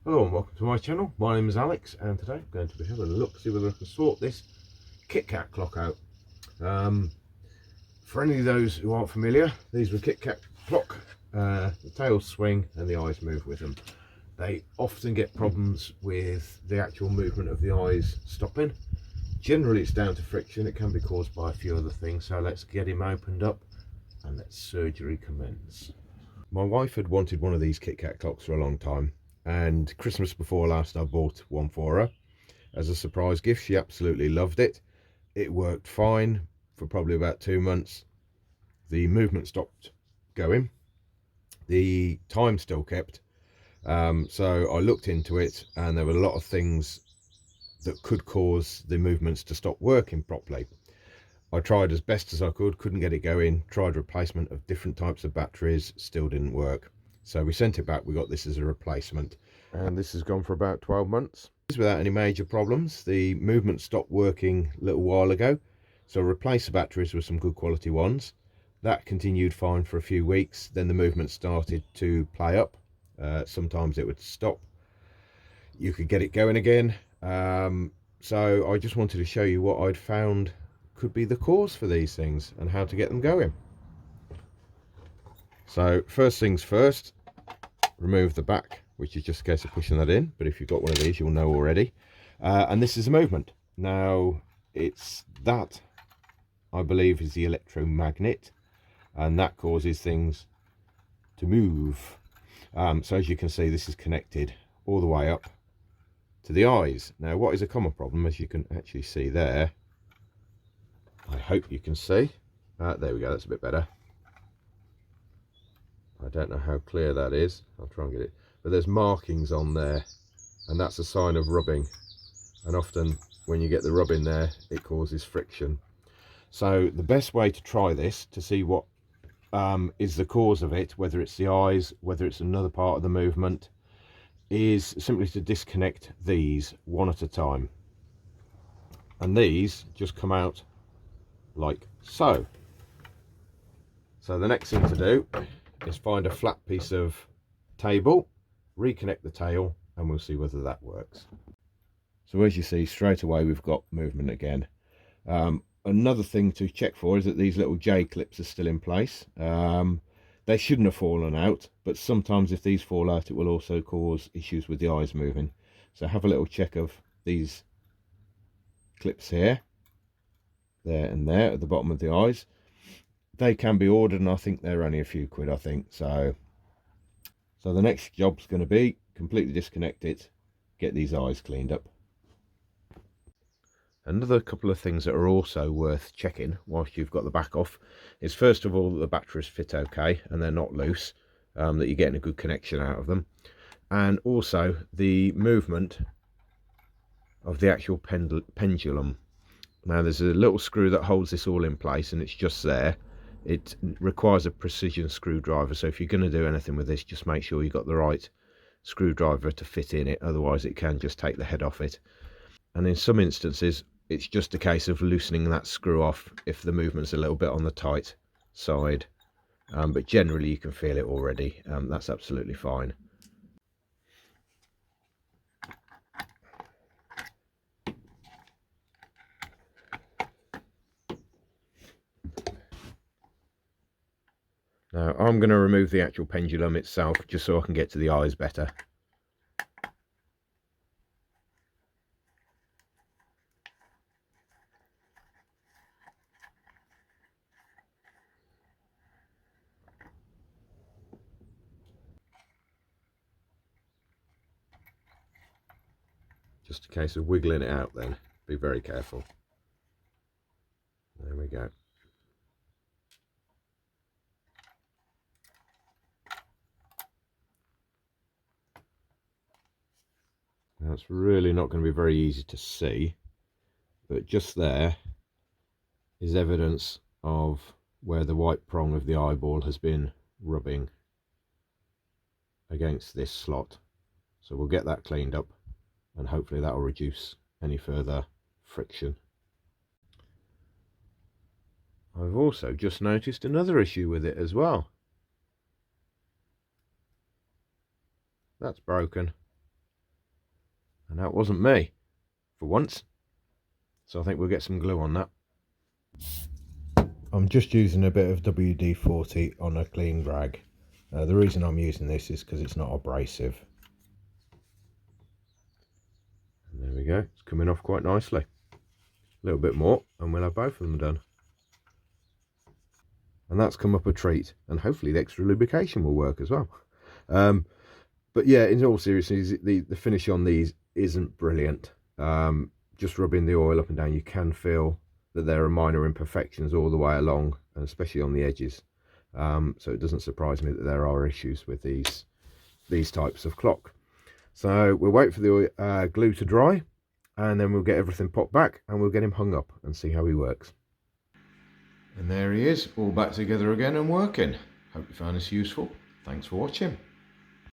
Hello and welcome to my channel. My name is Alex and today I'm going to be having a look, see whether I can sort this Kit Kat clock out. For any of those who aren't familiar, these were Kit Kat clock. The tails swing and the eyes move with them. They often get problems with the actual movement of the eyes stopping. Generally it's down to friction. It can be caused by a few other things, so let's get him opened up and let surgery commence. My wife had wanted one of these Kit Kat clocks for a long time, and Christmas before last I bought one for her as a surprise gift. She absolutely loved it. It worked fine for probably about 2 months. The movement stopped going, the time still kept, so I looked into it and there were a lot of things that could cause the movements to stop working properly. I tried as best as I could, couldn't get it going, tried replacement of different types of batteries, still didn't work. So we sent it back, we got this as a replacement. And this has gone for about 12 months. Without any major problems. The movement stopped working a little while ago. So I replaced the batteries with some good quality ones. That continued fine for a few weeks. Then the movement started to play up. Sometimes it would stop. You could get it going again. So I just wanted to show you what I'd found could be the cause for these things and how to get them going. So first things first, remove the back, which is just a case of pushing that in, but if you've got one of these you'll know already. And this is a movement. Now it's that, I believe, is the electromagnet, and that causes things to move. So as you can see, this is connected all the way up to the eyes. Now what is a common problem, as you can actually see there, I hope you can see, there we go, that's a bit better. I don't know how clear that is, I'll try and get it, but there's markings on there, and that's a sign of rubbing, and often when you get the rubbing there it causes friction. So the best way to try this to see what is the cause of it, whether it's the eyes, whether it's another part of the movement, is simply to disconnect these one at a time, and these just come out like so. So the next thing to do is find a flat piece of table, reconnect the tail, and we'll see whether that works. So as you see, straight away we've got movement again. Another thing to check for is that these little J clips are still in place. They shouldn't have fallen out, but sometimes if these fall out it will also cause issues with the eyes moving. So have a little check of these clips here, there and there at the bottom of the eyes. They can be ordered, and I think they're only a few quid, I think. So the next job's going to be completely disconnect it, get these eyes cleaned up. Another couple of things that are also worth checking whilst you've got the back off is, first of all, that the batteries fit okay and they're not loose, that you're getting a good connection out of them, and also the movement of the actual pendulum. Now there's a little screw that holds this all in place, and it's just there. It requires a precision screwdriver, so if you're going to do anything with this, just make sure you've got the right screwdriver to fit in it, otherwise it can just take the head off it. And in some instances it's just a case of loosening that screw off if the movement's a little bit on the tight side, but generally you can feel it already. That's absolutely fine. Now I'm going to remove the actual pendulum itself just so I can get to the eyes better. Just a case of wiggling it out then. Be very careful. There we go. Now it's really not going to be very easy to see, but just there is evidence of where the white prong of the eyeball has been rubbing against this slot. So we'll get that cleaned up and hopefully that will reduce any further friction. I've also just noticed another issue with it as well. That's broken. And that wasn't me, for once. So I think we'll get some glue on that. I'm just using a bit of WD-40 on a clean rag. The reason I'm using this is because it's not abrasive. And there we go, it's coming off quite nicely. A little bit more and we'll have both of them done. And that's come up a treat, and hopefully the extra lubrication will work as well. But yeah, in all seriousness, the finish on these isn't brilliant. Just rubbing the oil up and down, you can feel that there are minor imperfections all the way along, and especially on the edges. So it doesn't surprise me that there are issues with these types of clock. So we'll wait for the glue to dry, and then we'll get everything popped back and we'll get him hung up and see how he works. And there he is, all back together again and working. Hope you found this useful. Thanks for watching.